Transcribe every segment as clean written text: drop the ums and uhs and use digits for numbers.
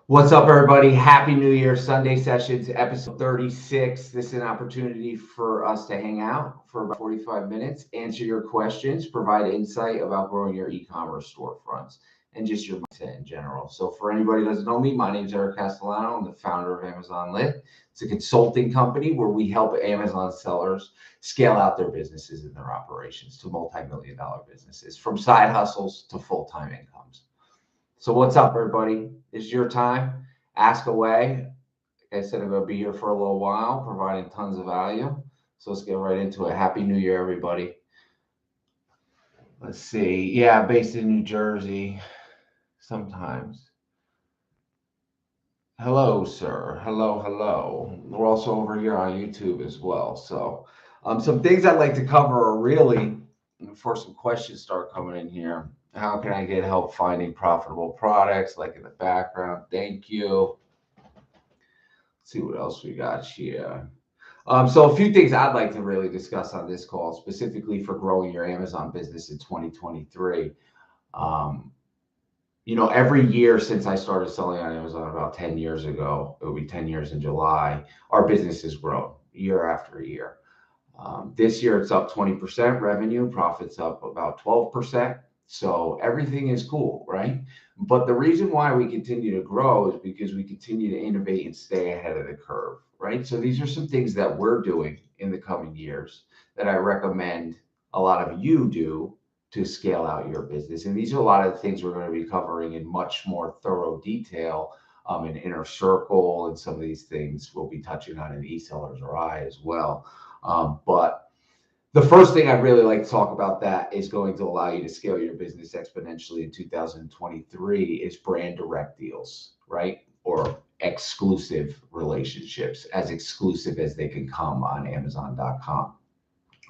What's up, everybody? Happy New Year. Sunday Sessions, episode 36. This is an opportunity for us to hang out for about 45 minutes, answer your questions, provide insight about growing your e-commerce storefronts, and just your mindset in general. So for anybody who doesn't know me, my name is Eric Castellano. I'm the founder of Amazon Lit. It's a consulting company where we help Amazon sellers scale out their businesses and their operations to multi-million dollar businesses, from side hustles to full-time incomes. So what's up, everybody? It's your time. Ask away. Like I said, I'm going to be here for a little while, providing tons of value. So let's get right into it. Happy New Year, everybody. Let's see. Yeah, based in New Jersey sometimes. Hello, sir. Hello. We're also over here on YouTube as well. So some things I'd like to cover are really, before some questions start coming in here, how can I get help finding profitable products, like in the background? Thank you. See what else we got here. So a few things I'd like to really discuss on this call, specifically for growing your Amazon business in 2023. Um, every year since I started selling on Amazon about 10 years ago, it will be 10 years in July, our business has grown year after year. This year it's up 20% revenue, profits up about 12%. So everything is cool, right? But the reason why we continue to grow is because we continue to innovate and stay ahead of the curve, right? So these are some things that we're doing in the coming years that I recommend a lot of you do to scale out your business. And these are a lot of the things we're going to be covering in much more thorough detail in Inner Circle, and some of these things we'll be touching on in EsellersRI as well. But the first thing I'd really like to talk about that is going to allow you to scale your business exponentially in 2023 is brand direct deals, right? Or exclusive relationships, as exclusive as they can come on Amazon.com,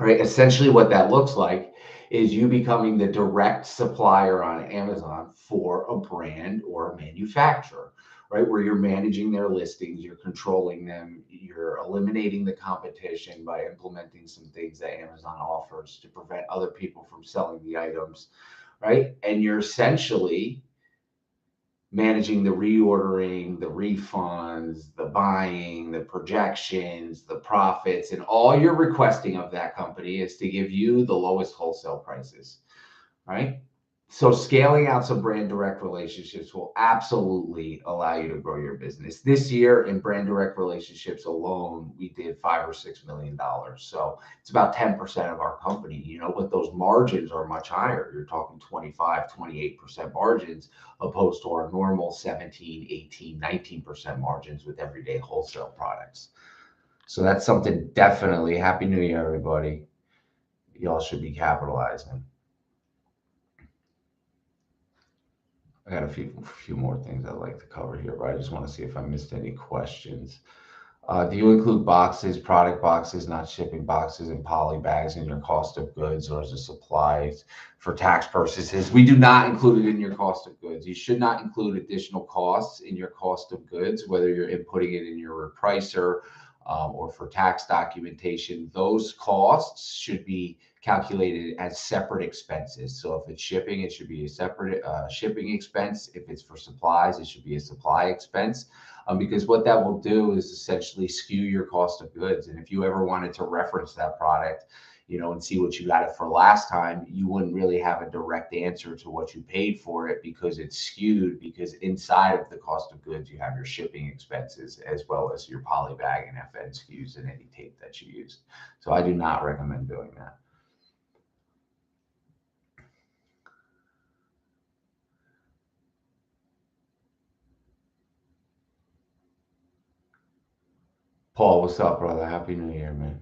right? Essentially, what that looks like is you becoming the direct supplier on Amazon for a brand or a manufacturer, right? Where you're managing their listings, you're controlling them, you're eliminating the competition by implementing some things that Amazon offers to prevent other people from selling the items, right? And you're essentially managing the reordering, the refunds, the buying, the projections, the profits, and all you're requesting of that company is to give you the lowest wholesale prices, right? So scaling out some brand direct relationships will absolutely allow you to grow your business. This year in brand direct relationships alone, we did $5 or $6 million. So it's about 10% of our company, but those margins are much higher. You're talking 25, 28% margins opposed to our normal 17, 18, 19% margins with everyday wholesale products. So that's something definitely. Happy New Year, everybody. Y'all should be capitalizing. I got a few more things I'd like to cover here, but I just want to see if I missed any questions. Do you include boxes, product boxes, not shipping boxes, and poly bags in your cost of goods, or as a supply for tax purposes? We do not include it in your cost of goods. You should not include additional costs in your cost of goods, whether you're inputting it in your repricer or for tax documentation. Those costs should be calculated as separate expenses. So if it's shipping, it should be a separate shipping expense. If it's for supplies, it should be a supply expense. Because what that will do is essentially skew your cost of goods. And if you ever wanted to reference that product, and see what you got it for last time, you wouldn't really have a direct answer to what you paid for it because it's skewed, because inside of the cost of goods, you have your shipping expenses as well as your poly bag and FN SKUs and any tape that you used. So I do not recommend doing that. Paul, what's up, brother? Happy New Year, man.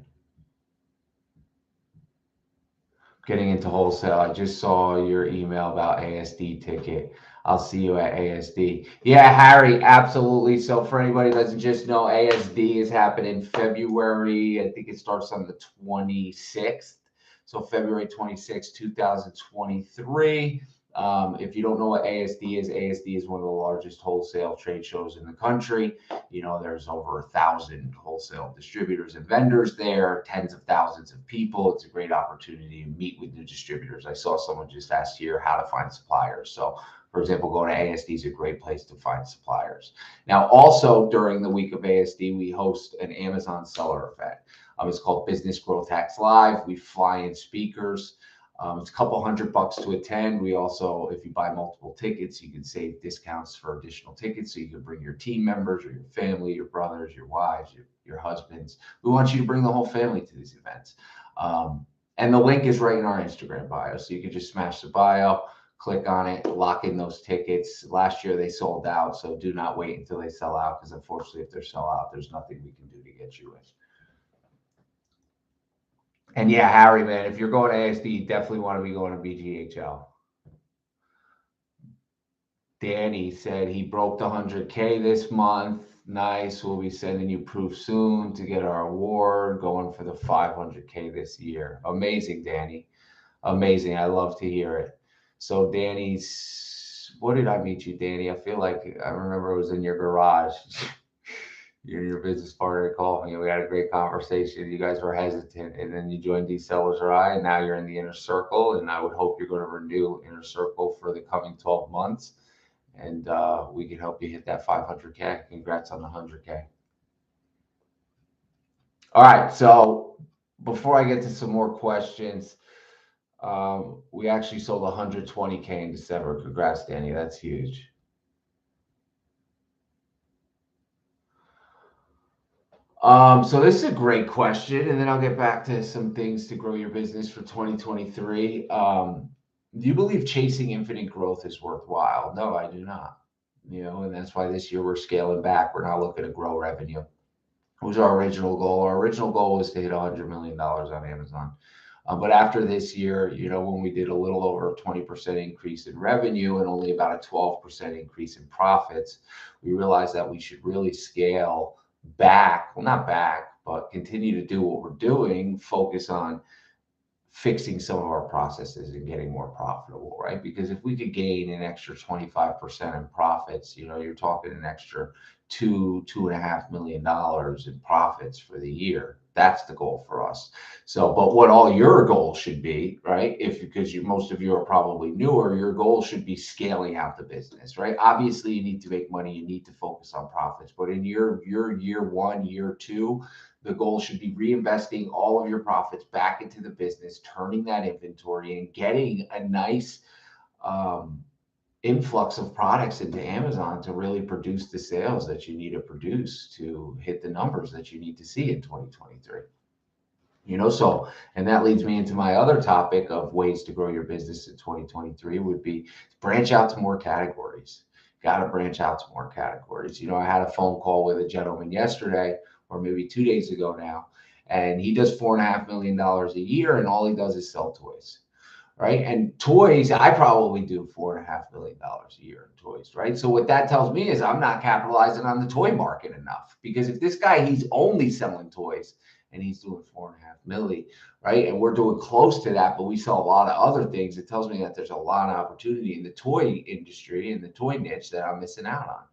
Getting into wholesale. I just saw your email about ASD ticket. I'll see you at ASD. Yeah, Harry, absolutely. So for anybody that doesn't just know, ASD is happening February. I think it starts on the 26th. So February 26th, 2023. If you don't know what ASD is one of the largest wholesale trade shows in the country. There's over 1,000 wholesale distributors and vendors there, tens of thousands of people. It's a great opportunity to meet with new distributors. I saw someone just asked here how to find suppliers. So For example, going to ASD is a great place to find suppliers. Now, also during the week of ASD, we host an Amazon seller event. It's called Business Growth Hacks Live. We fly in speakers. It's a couple $100 to attend. We also, if you buy multiple tickets, you can save discounts for additional tickets. So you can bring your team members or your family, your brothers, your wives, your husbands. We want you to bring the whole family to these events. And the link is right in our Instagram bio. So you can just smash the bio, click on it, lock in those tickets. Last year they sold out. So do not wait until they sell out, because unfortunately, if they're sold out, there's nothing we can do to get you in. And yeah, Harry, man, if you're going to ASD, you definitely want to be going to BGHL. Danny said he broke the 100K this month. Nice. We'll be sending you proof soon to get our award. Going for the 500K this year. Amazing, Danny. Amazing. I love to hear it. So Danny's, what did I meet you, Danny? I feel like I remember it was in your garage. Your business partner called me and we had a great conversation. You guys were hesitant, and then you joined EsellersRI, and now you're in the inner circle. And I would hope you're going to renew inner circle for the coming 12 months, and we can help you hit that 500K. Congrats on the 100K. All right, so before I get to some more questions, we actually sold 120K in December. Congrats, Danny. That's huge. So this is a great question, and then I'll get back to some things to grow your business for 2023. Do you believe chasing infinite growth is worthwhile? No, I do not. And that's why this year we're scaling back. We're not looking to grow revenue. It was our original goal. Our original goal was to hit $100 million on Amazon. But after this year, when we did a little over a 20% increase in revenue and only about a 12% increase in profits, we realized that we should really scale back, well, not back, but continue to do what we're doing, focus on fixing some of our processes and getting more profitable, right? Because if we could gain an extra 25% in profits, you're talking an extra $2.5 million in profits for the year. That's the goal for us. So, but what all your goals should be, right? Because most of you are probably newer, your goal should be scaling out the business, right? Obviously, you need to make money, you need to focus on profits, but in your year one, year two, the goal should be reinvesting all of your profits back into the business, turning that inventory and getting a nice influx of products into Amazon to really produce the sales that you need to produce to hit the numbers that you need to see in 2023. And that leads me into my other topic of ways to grow your business in 2023 would be branch out to more categories. Got to branch out to more categories. I had a phone call with a gentleman yesterday, or maybe 2 days ago now, and he does $4.5 million a year, and all he does is sell toys, right? And toys, I probably do $4.5 million a year in toys, right? So what that tells me is I'm not capitalizing on the toy market enough, because if this guy, he's only selling toys and he's doing 4.5 million, right? And we're doing close to that, but we sell a lot of other things. It tells me that there's a lot of opportunity in the toy industry and the toy niche that I'm missing out on.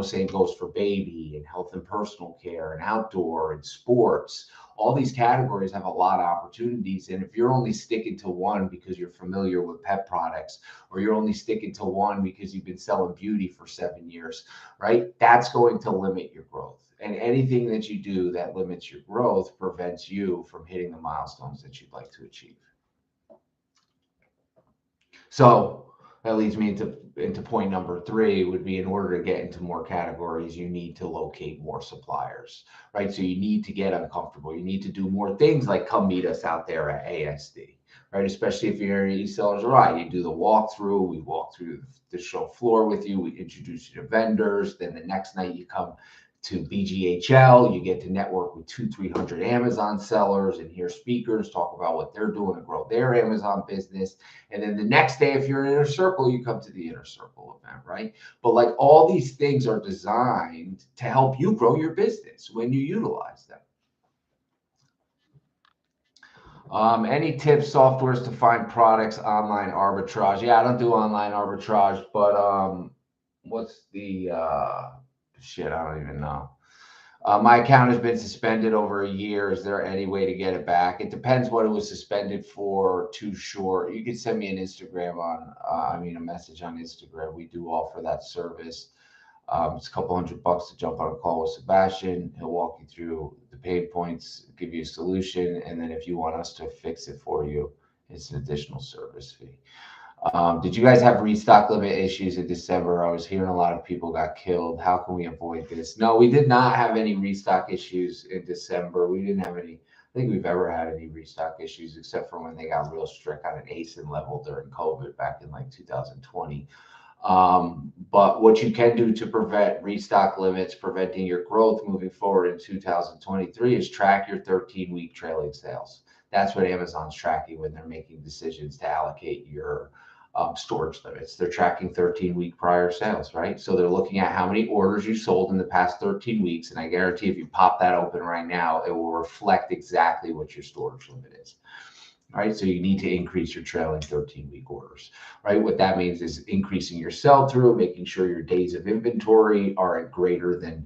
Same goes for baby and health and personal care and outdoor and sports. All these categories have a lot of opportunities. And if you're only sticking to one because you're familiar with pet products, or you're only sticking to one because you've been selling beauty for 7 years, right? That's going to limit your growth. And anything that you do that limits your growth prevents you from hitting the milestones that you'd like to achieve. So that leads me into point number 3 would be, in order to get into more categories, you need to locate more suppliers, right? So you need to get uncomfortable. You need to do more things like come meet us out there at ASD, right? Especially if you're in EsellersRI, you do the walkthrough. We walk through the show floor with you. We introduce you to vendors. Then the next night you come to BGHL, you get to network with 200-300 Amazon sellers and hear speakers talk about what they're doing to grow their Amazon business. And then the next day, if you're in Inner Circle, you come to the Inner Circle event, right? But like all these things are designed to help you grow your business when you utilize them. Any tips, softwares to find products, online arbitrage? Yeah, I don't do online arbitrage, but what's the shit? I don't even know. My account has been suspended over a year. Is there any way to get it back? It depends what it was suspended for. Too short. You can send me an Instagram on, a message on Instagram. We do offer that service. It's a couple $100 to jump on a call with Sebastian. He'll walk you through the pain points, give you a solution, and then if you want us to fix it for you, it's an additional service fee. Did you guys have restock limit issues in December? I was hearing a lot of people got killed. How can we avoid this? No, we did not have any restock issues in December. We didn't have any. I think we've ever had any restock issues except for when they got real strict on an ASIN level during COVID back in like 2020. But what you can do to prevent restock limits, preventing your growth moving forward in 2023 is track your 13-week trailing sales. That's what Amazon's tracking when they're making decisions to allocate your storage limits. They're tracking 13-week prior sales, right? So they're looking at how many orders you sold in the past 13 weeks. And I guarantee if you pop that open right now, it will reflect exactly what your storage limit is. Right. So you need to increase your trailing 13-week orders, right? What that means is increasing your sell through, making sure your days of inventory are at greater than,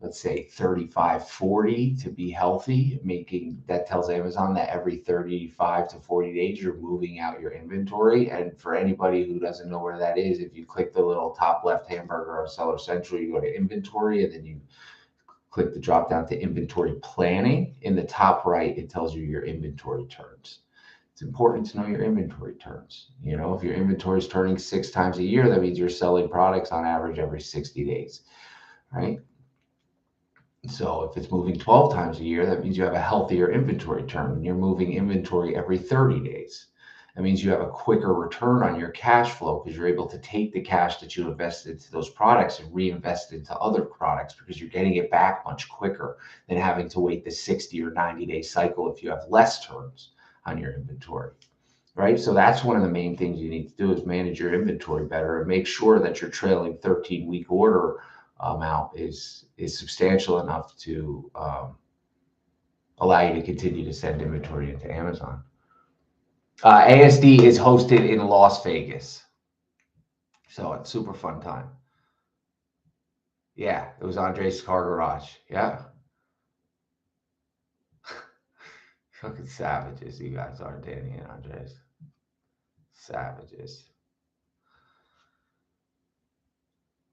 let's say 35, 40 to be healthy. Making that tells Amazon that every 35 to 40 days, you're moving out your inventory. And for anybody who doesn't know where that is, if you click the little top left hamburger on Seller Central, you go to inventory and then you click the drop down to inventory planning. In the top right, it tells you your inventory turns. It's important to know your inventory turns. You know, if your inventory is turning 6 times a year, that means you're selling products on average every 60 days, right? So if it's moving 12 times a year, that means you have a healthier inventory turn. And you're moving inventory every 30 days. That means you have a quicker return on your cash flow because you're able to take the cash that you invested into those products and reinvest into other products because you're getting it back much quicker than having to wait the 60 or 90-day cycle if you have less turns on your inventory, right? So that's one of the main things you need to do is manage your inventory better and make sure that your trailing 13-week order amount is substantial enough to allow you to continue to send inventory into Amazon. ASD is hosted in Las Vegas, so it's super fun time. Yeah, it was Andre's car garage. Yeah. Fucking savages you guys are, Danny and Andres. Savages.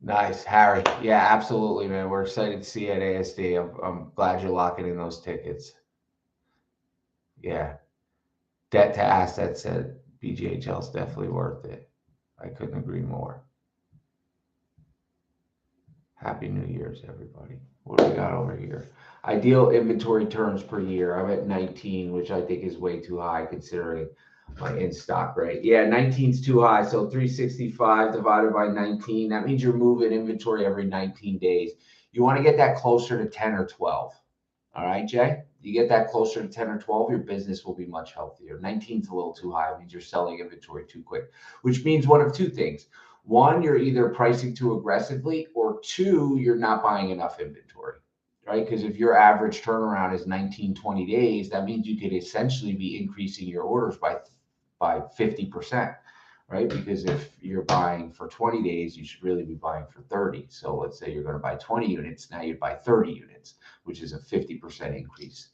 Nice, Harry. Yeah, absolutely, man. We're excited to see you at ASD. I'm glad you're locking in those tickets. Yeah. Debt to assets at BGHL is definitely worth it. I couldn't agree more. Happy New Year's, everybody. What do we got over here? Ideal inventory turns per year. I'm at 19, which I think is way too high considering my in-stock rate. Yeah, 19 is too high. So 365 divided by 19, that means you're moving inventory every 19 days. You want to get that closer to 10 or 12. All right, Jay? You get that closer to 10 or 12, your business will be much healthier. 19 is a little too high. It means you're selling inventory too quick, which means one of two things. One, you're either pricing too aggressively, or two, you're not buying enough inventory, right? Because if your average turnaround is 19, 20 days, that means you could essentially be increasing your orders by 50%, right? Because if you're buying for 20 days, you should really be buying for 30. So let's say you're going to buy 20 units, now you buy 30 units, which is a 50% increase,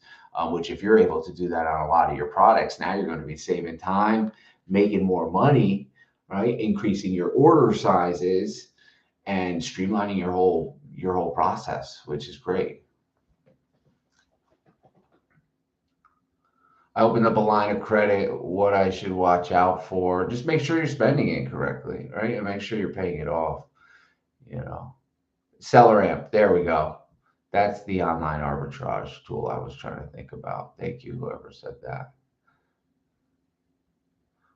which if you're able to do that on a lot of your products, now you're going to be saving time, making more money, right? Increasing your order sizes and streamlining your whole process, which is great. I opened up a line of credit, what I should watch out for. Just make sure you're spending it correctly, right? And make sure you're paying it off, you know. SellerAmp, there we go. That's the online arbitrage tool I was trying to think about. Thank you, whoever said that.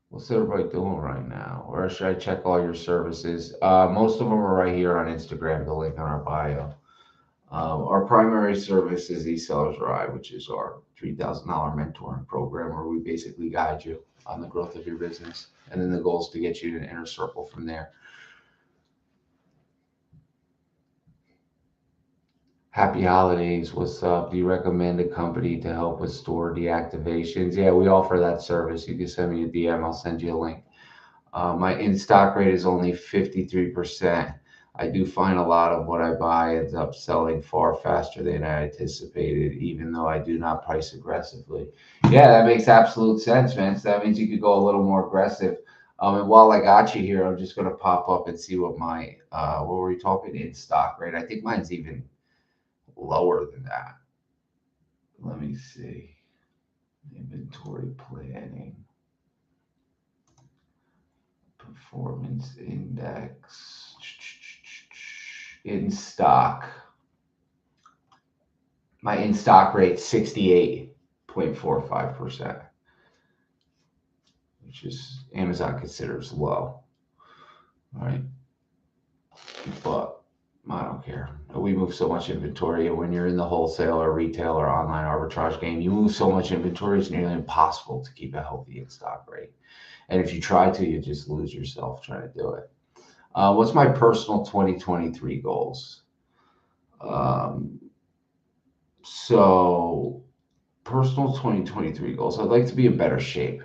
What's everybody doing right now? Or should I check all your services? Most of them are right here on Instagram, the link on our bio. Our primary service is EsellersRI, which is our $3,000 mentoring program where we basically guide you on the growth of your business. And then the goal is to get you to an inner circle from there. Happy holidays. What's up? Do you recommend a company to help with store deactivations? Yeah, we offer that service. You can send me a DM. I'll send you a link. My in-stock rate is only 53%. I do find a lot of what I buy ends up selling far faster than I anticipated, even though I do not price aggressively. Yeah, that makes absolute sense, man. So that means you could go a little more aggressive. And while I got you here, I'm just going to pop up and see what my, what were we talking in stock, right? I think mine's even lower than that. Let me see. Inventory planning, performance index, in stock. My in stock rate 68.45%, which is Amazon considers low, right? But I don't care. We move so much inventory, and when you're in the wholesale or retail or online arbitrage game, you move so much inventory, it's nearly impossible to keep a healthy in stock rate. And if you try to, you just lose yourself trying to do it. What's my personal 2023 goals? Um, so, personal 2023 goals. I'd like to be in better shape.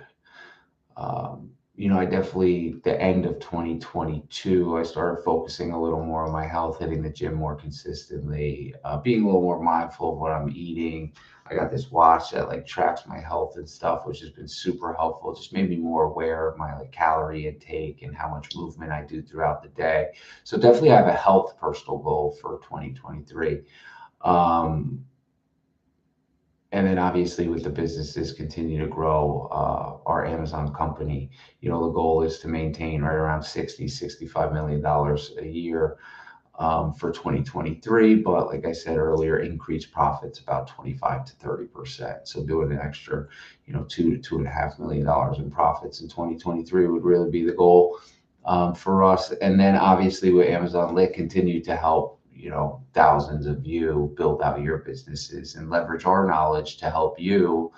I definitely, the end of 2022, I started focusing a little more on my health, hitting the gym more consistently, being a little more mindful of what I'm eating. I got this watch that like tracks my health and stuff, which has been super helpful. It just made me more aware of my like calorie intake and how much movement I do throughout the day. So definitely I have a health personal goal for 2023. Um, and then obviously with the businesses continue to grow our Amazon company, the goal is to maintain right around 60 $65 million a year for 2023. But like I said earlier, increase profits about 25 to 30%. So doing an extra, $2 to $2.5 million in profits in 2023 would really be the goal for us. And then obviously with Amazon Lit, continue to help thousands of you build out your businesses and leverage our knowledge to help you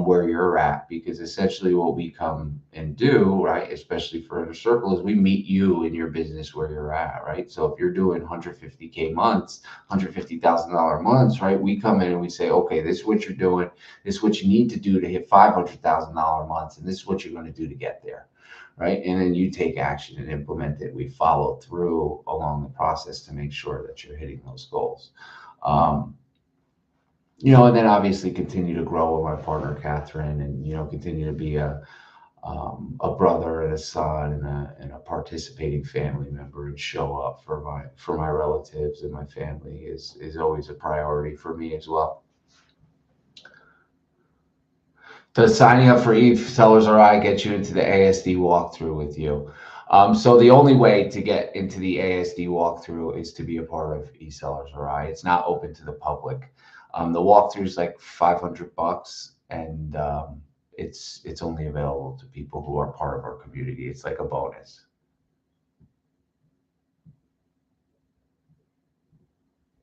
where you're at, because essentially what we come and do, right, especially for Inner Circle, is we meet you in your business where you're at, right? So if you're doing 150K months, $150,000 months, right, we come in and we say, okay, this is what you're doing, this is what you need to do to hit $500,000 months, and this is what you're going to do to get there, right? And then you take action and implement it. We follow through along the process to make sure that you're hitting those goals. And then obviously continue to grow with my partner Catherine, and continue to be a brother and a son and a participating family member, and show up for my relatives and my family is always a priority for me as well. Does signing up for EsellersRI get you into the ASD walkthrough with you? So the only way to get into the ASD walkthrough is to be a part of EsellersRI. It's not open to the public. The walkthrough is like $500, and it's only available to people who are part of our community. It's like a bonus.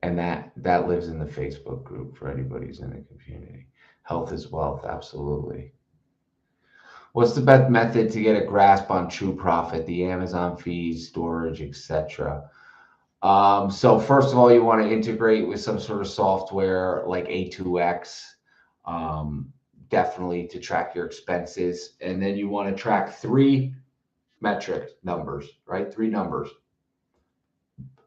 And that lives in the Facebook group for anybody who's in the community. Health is wealth, absolutely. What's the best method to get a grasp on true profit, the Amazon fees, storage, etc.? So first of all, you want to integrate with some sort of software like A2X, definitely to track your expenses. And then you want to track 3 metric numbers, right? 3 numbers.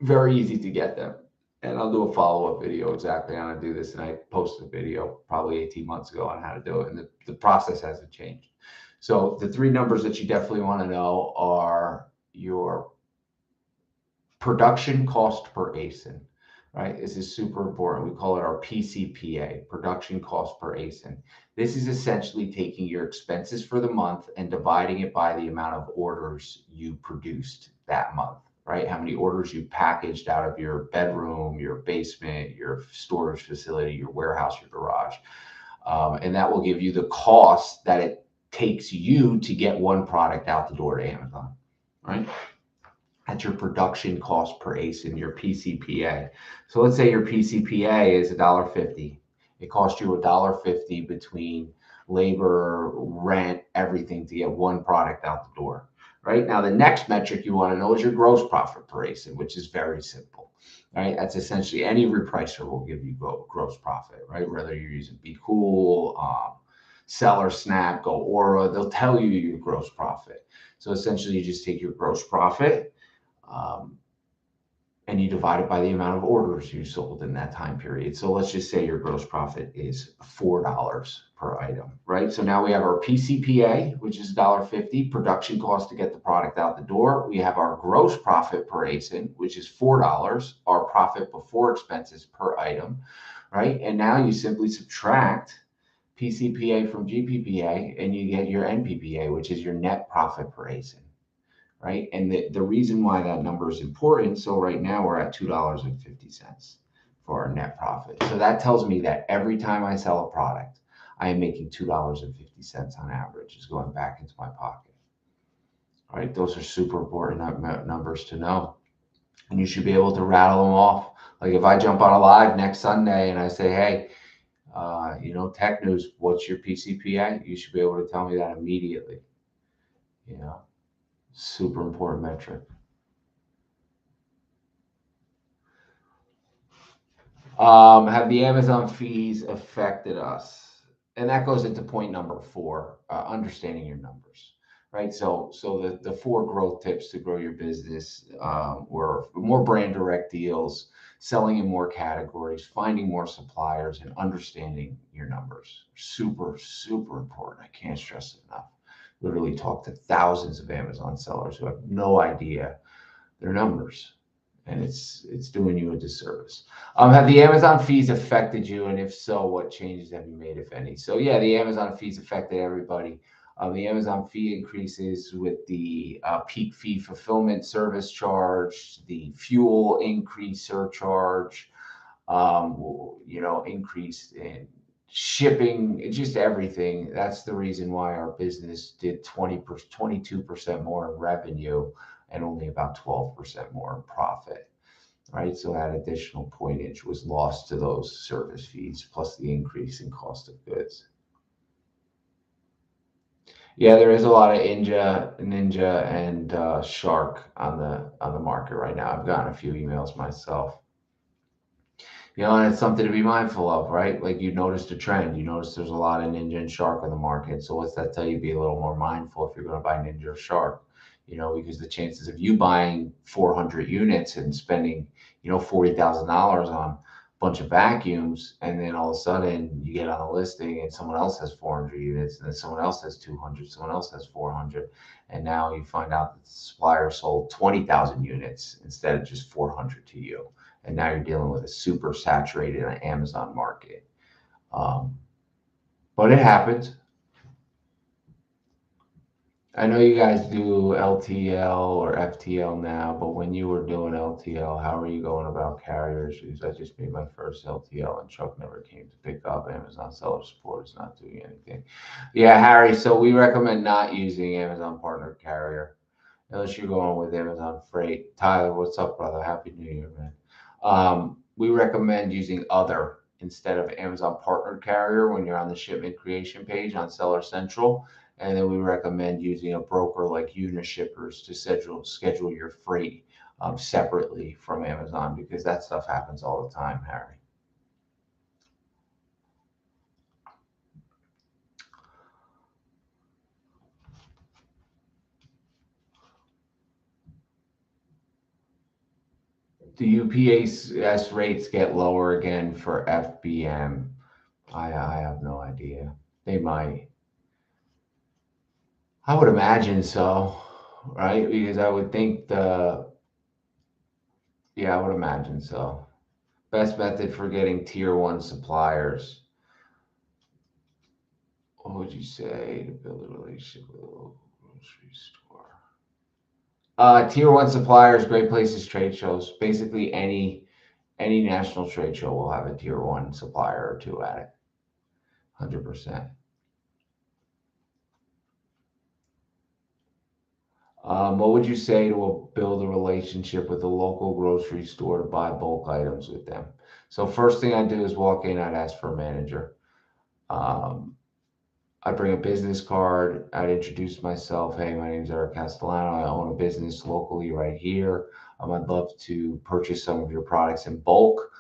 Very easy to get them. And I'll do a follow-up video exactly on how to do this. And I posted a video probably 18 months ago on how to do it. And the process hasn't changed. So the 3 numbers that you definitely want to know are your production cost per ASIN, right? This is super important. We call it our PCPA, production cost per ASIN. This is essentially taking your expenses for the month and dividing it by the amount of orders you produced that month, right? How many orders you packaged out of your bedroom, your basement, your storage facility, your warehouse, your garage. And that will give you the cost that it takes you to get one product out the door to Amazon, right? At your production cost per ASIN, your PCPA. So let's say your PCPA is $1.50. It costs you $1.50 between labor, rent, everything to get one product out the door, right? Now, the next metric you want to know is your gross profit per ASIN, which is very simple, right? That's essentially any repricer will give you gross profit, right? Whether you're using Be Cool, Seller Snap, Go Aura, they'll tell you your gross profit. So essentially, you just take your gross profit, and you divide it by the amount of orders you sold in that time period. So let's just say your gross profit is $4 per item, right? So now we have our PCPA, which is $1.50, production cost to get the product out the door. We have our gross profit per ASIN, which is $4, our profit before expenses per item, right? And now you simply subtract PCPA from GPPA and you get your NPPA, which is your net profit per ASIN. Right. And the reason why that number is important. So right now we're at $2.50 for our net profit. So that tells me that every time I sell a product, I am making $2.50 on average is going back into my pocket. All right. Those are super important numbers to know. And you should be able to rattle them off. Like if I jump on a live next Sunday and I say, hey, tech news, what's your PCPA? You should be able to tell me that immediately. Super important metric. Have the Amazon fees affected us? And that goes into point number 4, understanding your numbers, right? So the 4 growth tips to grow your business were more brand direct deals, selling in more categories, finding more suppliers, and understanding your numbers. Super, super important. I can't stress it enough. Literally talk to thousands of Amazon sellers who have no idea their numbers, and it's doing you a disservice. Have the Amazon fees affected you, and if so, what changes have you made, if any? So yeah, the Amazon fees affected everybody. The Amazon fee increases with the peak fee fulfillment service charge, the fuel increase surcharge, increase in shipping, just everything. That's the reason why our business did 22% more in revenue and only about 12% more in profit, right? So that additional pointage was lost to those service fees plus the increase in cost of goods. Yeah, there is a lot of Ninja and Shark on the market right now. I've gotten a few emails myself. And it's something to be mindful of, right? Like you noticed a trend. You notice there's a lot of Ninja and Shark on the market. So what's that tell you? Be a little more mindful if you're going to buy Ninja or Shark, because the chances of you buying 400 units and spending, $40,000 on a bunch of vacuums, and then all of a sudden you get on a listing and someone else has 400 units, and then someone else has 200, someone else has 400, and now you find out that the supplier sold 20,000 units instead of just 400 to you. And now you're dealing with a super saturated Amazon market. But it happens. I know you guys do LTL or FTL now, but when you were doing LTL, how are you going about carrier issues? I just made my first LTL and truck never came to pick up. Amazon seller support is not doing anything. Yeah, Harry, so we recommend not using Amazon partner carrier unless you're going with Amazon Freight. Tyler, what's up, brother? Happy New Year, man. We recommend using other instead of Amazon partner carrier when you're on the shipment creation page on Seller Central. And then we recommend using a broker like Unishippers to schedule your freight separately from Amazon, because that stuff happens all the time, Harry. Do UPS rates get lower again for FBM? I have no idea. They might. I would imagine so, right? Because I would think I would imagine so. Best method for getting tier 1 suppliers. What would you say to build a relationship with a local grocery store? Tier 1 suppliers, great places, trade shows. Basically, any national trade show will have a tier 1 supplier or two at it. 100%. What would you say to build a relationship with a local grocery store to buy bulk items with them? So first thing I do is walk in, I'd ask for a manager. I'd bring a business card. I'd introduce myself. Hey, my name is Eric Castellano. I own a business locally right here. I'd love to purchase some of your products in bulk.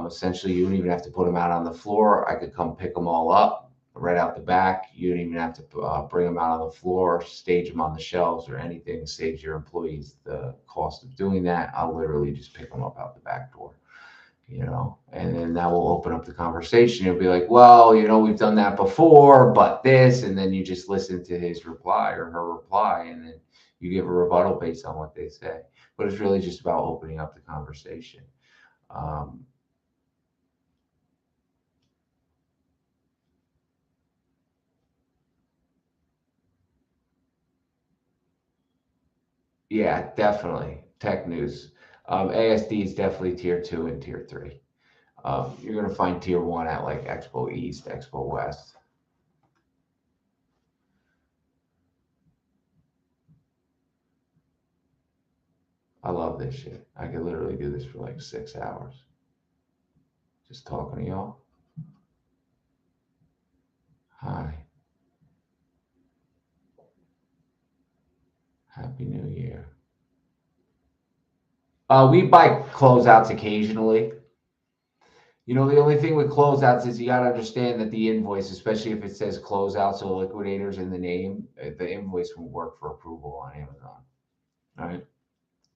Essentially, you don't even have to put them out on the floor. I could come pick them all up. right out the back. You don't even have to bring them out on the floor, stage them on the shelves or anything. Saves your employees the cost of doing that. I'll literally just pick them up out the back door, and then that will open up the conversation. You'll be like, well, we've done that before, but this, and then you just listen to his reply or her reply, and then you give a rebuttal based on what they say. But it's really just about opening up the conversation. Um, yeah, definitely. Tech news. ASD is definitely tier 2 and tier 3. You're going to find tier 1 at like Expo East, Expo West. I love this shit. I could literally do this for like 6 hours. Just talking to y'all. Hi. Happy New Year. We buy closeouts occasionally. The only thing with closeouts is you got to understand that the invoice, especially if it says closeouts or liquidators in the name, the invoice will work for approval on Amazon. All right.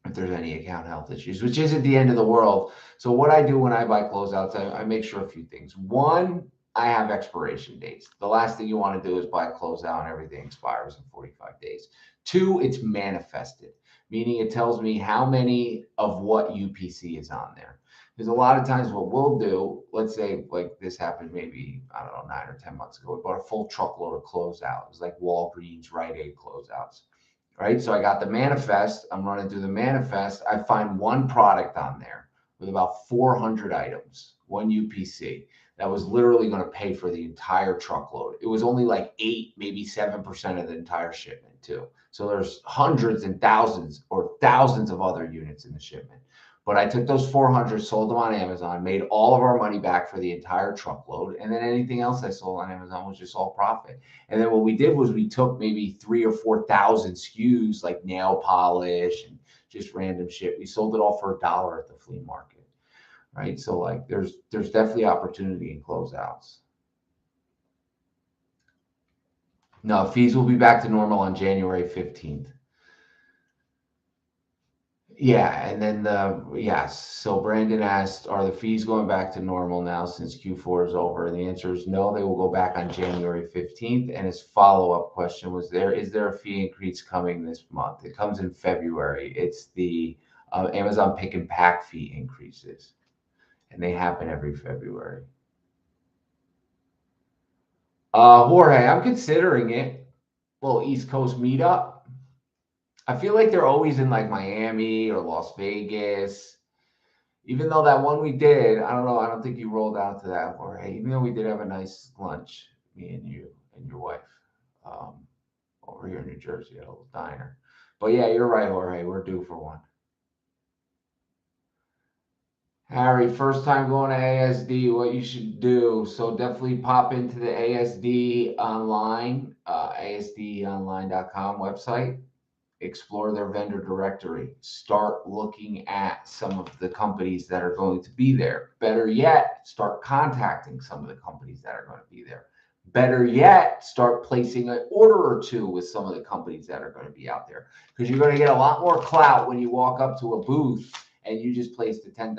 If there's any account health issues, which isn't the end of the world. So what I do when I buy closeouts, I make sure a few things. One, I have expiration dates. The last thing you want to do is buy a closeout and everything expires in 45 days. Two, it's manifested, meaning it tells me how many of what UPC is on there. Because a lot of times what we'll do, let's say like this happened maybe, I don't know, 9 or 10 months ago. We bought a full truckload of closeout. It was like Walgreens, Rite Aid closeouts, right? So I got the manifest. I'm running through the manifest. I find one product on there with about 400 items, one UPC that was literally going to pay for the entire truckload. It was only like 8, maybe 7% of the entire shipment, too. So there's hundreds and thousands or thousands of other units in the shipment. But I took those 400, sold them on Amazon, made all of our money back for the entire truckload. And then anything else I sold on Amazon was just all profit. And then what we did was we took maybe 3,000 or 4,000 SKUs like nail polish and just random shit. We sold it all for $1 at the flea market, right? So like there's definitely opportunity in closeouts. No, fees will be back to normal on January 15th. Yeah, and then yes. So Brandon asked, are the fees going back to normal now since Q4 is over? And the answer is no, they will go back on January 15th. And his follow-up question was is there a fee increase coming this month? It comes in February. It's the Amazon pick and pack fee increases, and they happen every February. Jorge, I'm considering it. Little East Coast meetup. I feel like they're always in like Miami or Las Vegas. Even though that one we did, I don't know, I don't think you rolled out to that, Jorge. Even though we did have a nice lunch, me and you and your wife, um, over here in New Jersey at a little diner. But yeah, you're right, Jorge. We're due for one. Harry, first time going to ASD, what you should do. So definitely pop into the ASD online, asdonline.com website. Explore their vendor directory, start looking at some of the companies that are going to be there. Better yet, start contacting some of the companies that are going to be there. Better yet, start placing an order or two with some of the companies that are going to be out there, because you're going to get a lot more clout when you walk up to a booth and you just placed a $10,000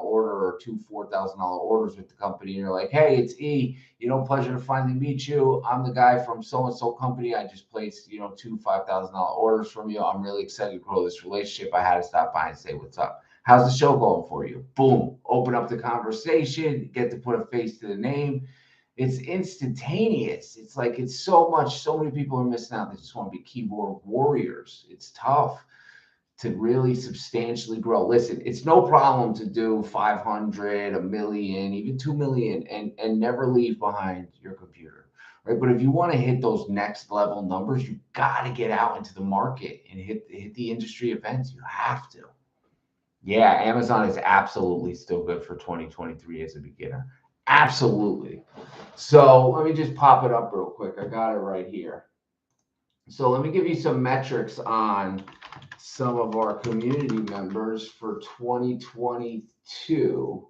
order or two $4,000 orders with the company, and you're like, hey, it's E. Pleasure to finally meet you. I'm the guy from so-and-so company. I just placed, two $5,000 orders from you. I'm really excited to grow this relationship. I had to stop by and say what's up. How's the show going for you? Boom. Open up the conversation. Get to put a face to the name. It's instantaneous. It's like so many people are missing out. They just want to be keyboard warriors. It's tough to really substantially grow. Listen, it's no problem to do 500, a million, even 2 million, and never leave behind your computer, right? But if you want to hit those next level numbers, you got to get out into the market and hit the industry events. You have to. Yeah, Amazon is absolutely still good for 2023 as a beginner. Absolutely. So let me just pop it up real quick. I got it right here. So let me give you some metrics on some of our community members for 2022.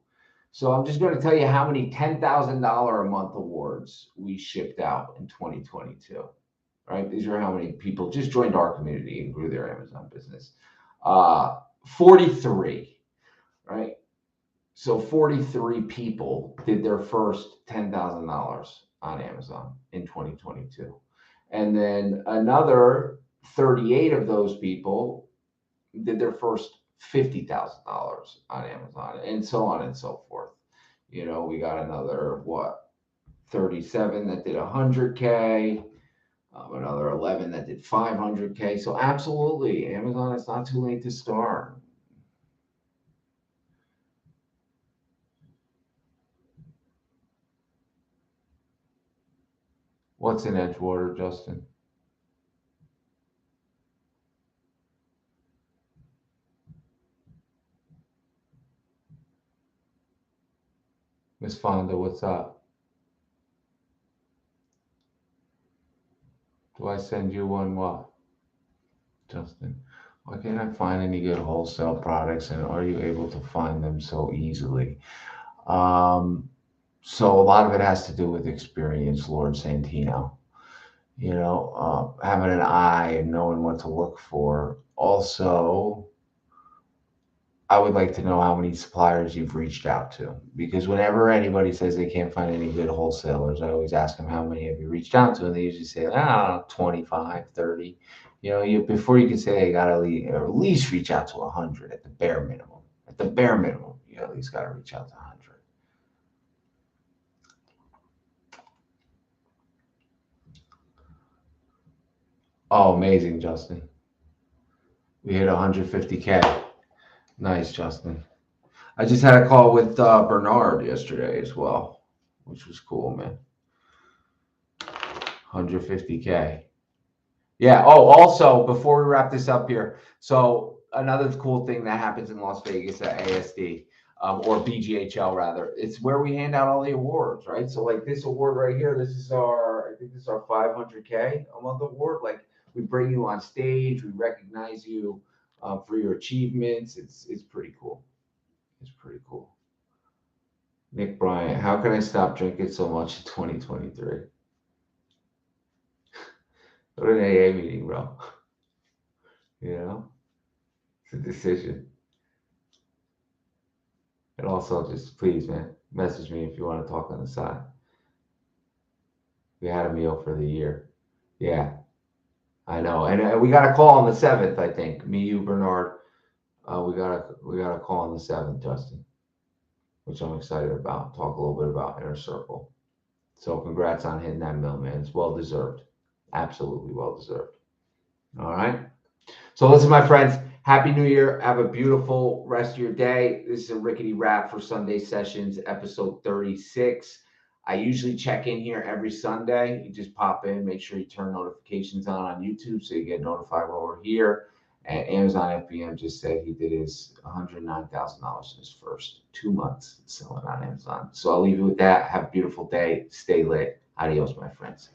So I'm just going to tell you how many $10,000 a month awards we shipped out in 2022. Right? These are how many people just joined our community and grew their Amazon business. 43, right? So 43 people did their first $10,000 on Amazon in 2022. And then another 38 of those people did their first $50,000 on Amazon, and so on and so forth. We got another, 37 that did 100K, another 11 that did 500K. So absolutely, Amazon, it's not too late to start. What's in Edgewater, Justin? Miss Fonda, what's up? Do I send you one what? Justin, why can't I find any good wholesale products, and are you able to find them so easily? So a lot of it has to do with experience, Lord Santino. Having an eye and knowing what to look for. Also, I would like to know how many suppliers you've reached out to, because whenever anybody says they can't find any good wholesalers, I always ask them, how many have you reached out to? And they usually say, 25, 30. Before you can say they got to at least reach out to 100 at the bare minimum. At the bare minimum, you at least got to reach out to 100. Oh, amazing, Justin. We hit 150K. Nice, Justin. I just had a call with Bernard yesterday as well, which was cool, man. 150K. Yeah. Oh, also, before we wrap this up here, so another cool thing that happens in Las Vegas at ASD, or BGHL rather, it's where we hand out all the awards, right? So like this award right here, I think this is our 500K a month award. Like, we bring you on stage, we recognize you for your achievements. It's pretty cool. It's pretty cool. Nick Bryant, how can I stop drinking so much in 2023? Go to an AA meeting, bro. It's a decision. And also, just please, man, message me if you want to talk on the side. We had a meal for the year. Yeah, I know. And we got a call on the 7th, I think. Me, you, Bernard. We got a call on the 7th, Justin, which I'm excited about. Talk a little bit about Inner Circle. So congrats on hitting that mill, man. It's well deserved. Absolutely well deserved. All right. So listen, my friends, Happy New Year. Have a beautiful rest of your day. This is a rickety wrap for Sunday Sessions, episode 36. I usually check in here every Sunday. You just pop in, make sure you turn notifications on YouTube so you get notified when we're here. And Amazon FBM just said he did his $109,000 in his first 2 months selling on Amazon. So I'll leave you with that. Have a beautiful day. Stay lit. Adios, my friends.